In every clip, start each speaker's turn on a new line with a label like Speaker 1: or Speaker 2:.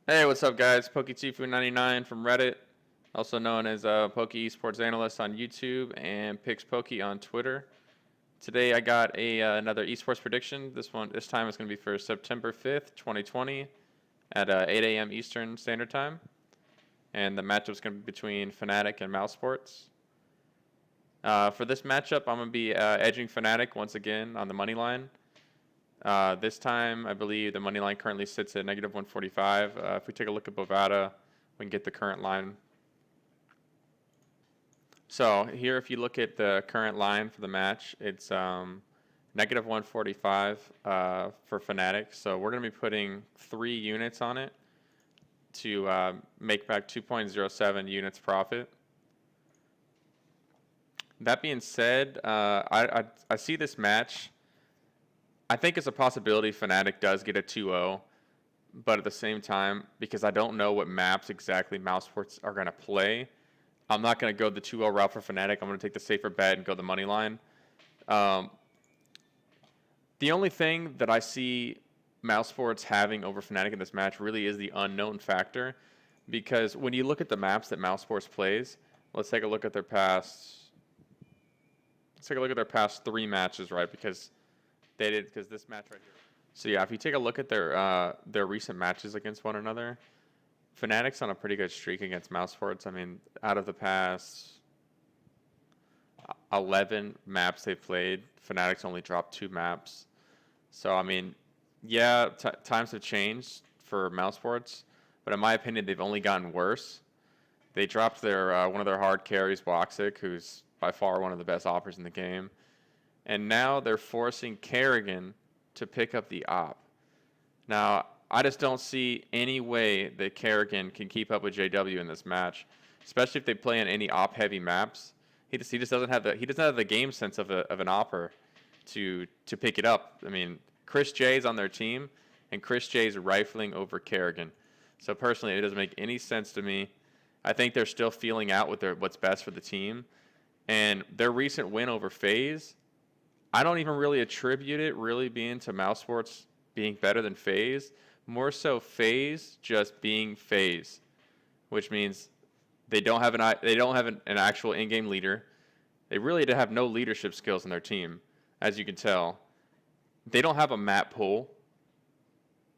Speaker 1: Hey, what's up, guys? PokeTifu99 from Reddit, also known as Poke Esports Analyst on YouTube and PixPoke on Twitter. Today I got another esports prediction. This time it's going to be for September 5th, 2020 at 8 a.m. Eastern Standard Time. And the matchup's going to be between Fnatic and Mousesports. For this matchup, I'm going to be edging Fnatic once again on the money line. This time, I believe the money line currently sits at -145. If we take a look at Bovada, we can get the current line. So here, if you look at the current line for the match, it's -145 for Fnatic. So we're going to be putting 3 units on it to make back 2.07 units profit. That being said, I see this match. I think it's a possibility Fnatic does get a 2-0, but at the same time, because I don't know what maps exactly Mousesports are going to play, I'm not going to go the 2-0 route for Fnatic. I'm going to take the safer bet and go the money line. The only thing that I see Mousesports having over Fnatic in this match really is the unknown factor, because when you look at the maps that Mousesports plays, let's take a look at their past 3 matches, right? Because this match right here. So yeah, if you take a look at their recent matches against one another, Fnatic's on a pretty good streak against Mousesports. I mean, out of the past 11 maps they've played, Fnatic's only dropped 2 maps. So I mean, yeah, times have changed for Mousesports, but in my opinion, they've only gotten worse. They dropped their one of their hard carries, Woxic, who's by far one of the best offers in the game. And now they're forcing Kerrigan to pick up the op. Now, I just don't see any way that Kerrigan can keep up with JW in this match, especially if they play on any op-heavy maps. He just doesn't have the game sense of an opper to pick it up. I mean, Chris J's on their team, and Chris J's rifling over Kerrigan. So personally, it doesn't make any sense to me. I think they're still feeling out what's best for the team, and their recent win over FaZe, I don't even really attribute it really being to Mousesports being better than FaZe. More so FaZe just being FaZe, which means they don't have an actual in-game leader. They really have no leadership skills in their team, as you can tell. They don't have a map pool,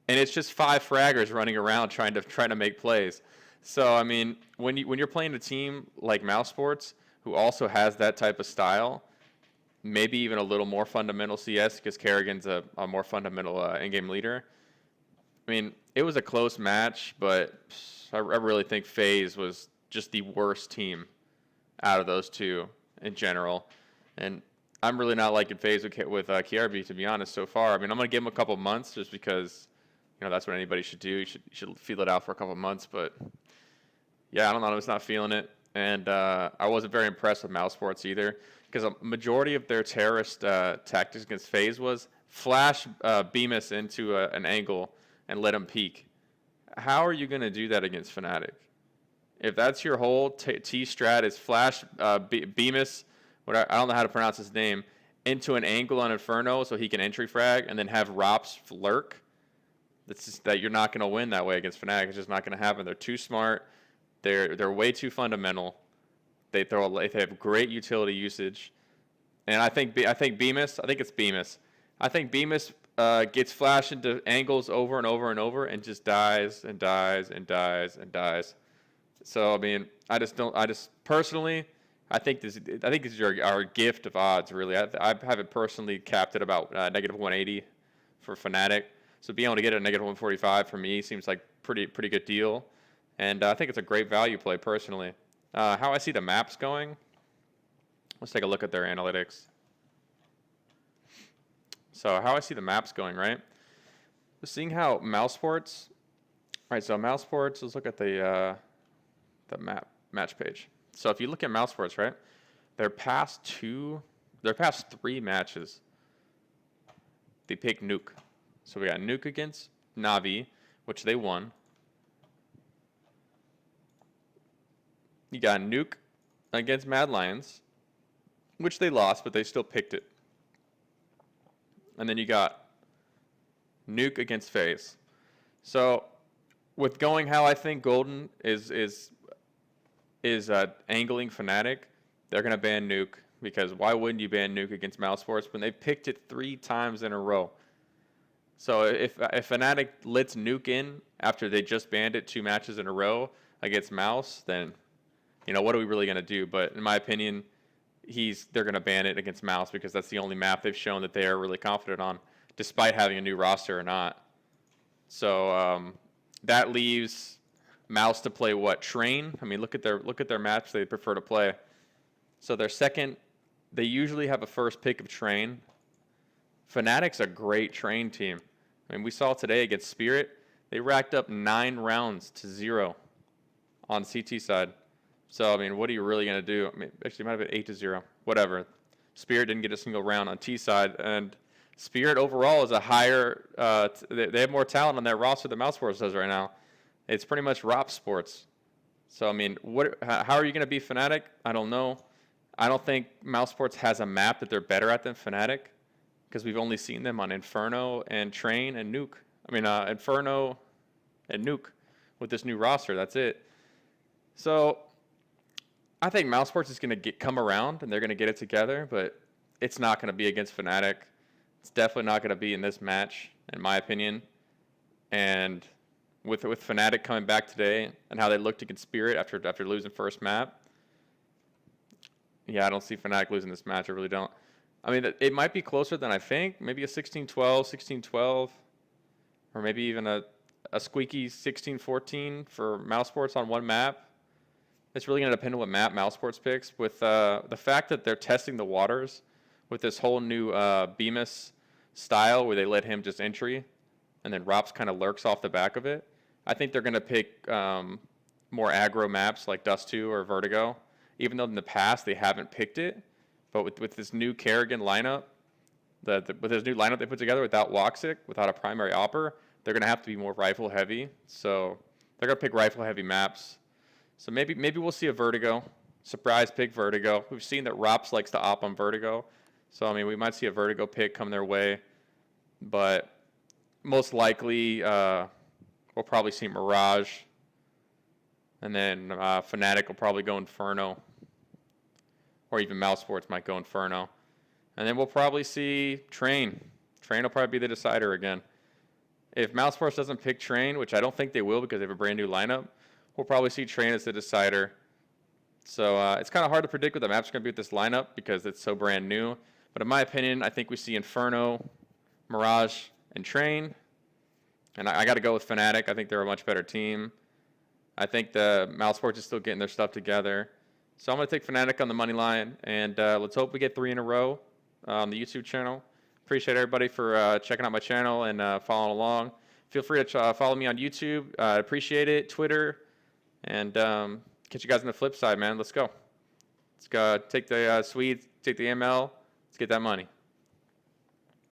Speaker 1: and it's just 5 fraggers running around trying to make plays. So I mean, when you're playing a team like Mousesports, who also has that type of style, maybe even a little more fundamental CS, because Kerrigan's a more fundamental in-game leader. I mean, it was a close match, but I really think FaZe was just the worst team out of those two in general. And I'm really not liking FaZe with KRB, to be honest, so far. I mean, I'm going to give him a couple months just because, that's what anybody should do. You should feel it out for a couple months. But, yeah, I don't know. I was not feeling it. And I wasn't very impressed with Mousesports either, because a majority of their terrorist tactics against FaZe was flash Bemis into an angle and let him peek. How are you going to do that against Fnatic? If that's your whole T-strat is flash Bemis, I don't know how to pronounce his name, into an angle on Inferno so he can entry frag and then have Rops lurk, that you're not going to win that way against Fnatic. It's just not going to happen. They're too smart. They're way too fundamental. They have great utility usage, and I think Bemis. I think it's Bemis. I think Bemis gets flashed into angles over and over and over and just dies and dies and dies and dies. So I mean, I just personally, I think this is our gift of odds. Really, I have it personally capped at about -180 for Fnatic. So being able to get it at -145 for me seems like pretty good deal. And I think it's a great value play, personally. How I see the maps going, let's take a look at their analytics. So how I see the maps going, right? Seeing how Mousesports, right, so Mousesports, let's look at the match page. So if you look at Mousesports, right, their past 3 matches, they picked Nuke. So we got Nuke against Navi, which they won. You got Nuke against Mad Lions, which they lost, but they still picked it. And then you got Nuke against FaZe. So with going how I think Golden is angling Fnatic, they're gonna ban Nuke, because why wouldn't you ban Nuke against Mousesports when they picked it 3 times in a row? So if Fnatic lets Nuke in after they just banned it 2 matches in a row against Mouse, then what are we really gonna do? But in my opinion, they're gonna ban it against Mouse because that's the only map they've shown that they are really confident on, despite having a new roster or not. So that leaves Mouse to play what? Train? I mean, look at their maps they prefer to play. So their second, they usually have a first pick of Train. Fnatic's a great Train team. I mean, we saw today against Spirit, they racked up 9 rounds to 0 on CT side. So, I mean, what are you really going to do? I mean, actually, it might have been 8-0. Whatever. Spirit didn't get a single round on T side, and Spirit overall is a higher. They have more talent on that roster than Mousesports does right now. It's pretty much Mousesports. So, I mean, how are you going to beat Fnatic? I don't know. I don't think Mousesports has a map that they're better at than Fnatic, because we've only seen them on Inferno and Train and Nuke. I mean, Inferno and Nuke with this new roster. That's it. So I think Mousesports is going to come around and they're going to get it together, but it's not going to be against Fnatic. It's definitely not going to be in this match, in my opinion. And with Fnatic coming back today and how they looked against Spirit after losing first map, yeah, I don't see Fnatic losing this match. I really don't. I mean, it might be closer than I think. Maybe a 16-12, 16-12, or maybe even a squeaky 16-14 for Mousesports on one map. It's really going to depend on what map Mousesports picks. With the fact that they're testing the waters with this whole new Bemis style where they let him just entry, and then Rops kind of lurks off the back of it, I think they're going to pick more aggro maps like Dust 2 or Vertigo, even though in the past they haven't picked it. But with this new Kerrigan lineup, with this new lineup they put together without Woxic, without a primary opper, they're going to have to be more rifle heavy. So they're going to pick rifle heavy maps. So maybe we'll see a Vertigo, surprise pick Vertigo. We've seen that Rops likes to op on Vertigo. So, I mean, we might see a Vertigo pick come their way. But most likely we'll probably see Mirage. And then Fnatic will probably go Inferno. Or even Mousesports might go Inferno. And then we'll probably see Train. Train will probably be the decider again. If Mousesports doesn't pick Train, which I don't think they will because they have a brand new lineup, we'll probably see Train as the decider. So it's kind of hard to predict what the map's going to be with this lineup because it's so brand new. But in my opinion, I think we see Inferno, Mirage, and Train. And I got to go with Fnatic. I think they're a much better team. I think the Mousesports is still getting their stuff together. So I'm going to take Fnatic on the money line. And let's hope we get 3 in a row on the YouTube channel. Appreciate everybody for checking out my channel and following along. Feel free to follow me on YouTube. Appreciate it. Twitter. And catch you guys on the flip side, man. Let's go. Let's go take the Swedes, take the ML. Let's get that money.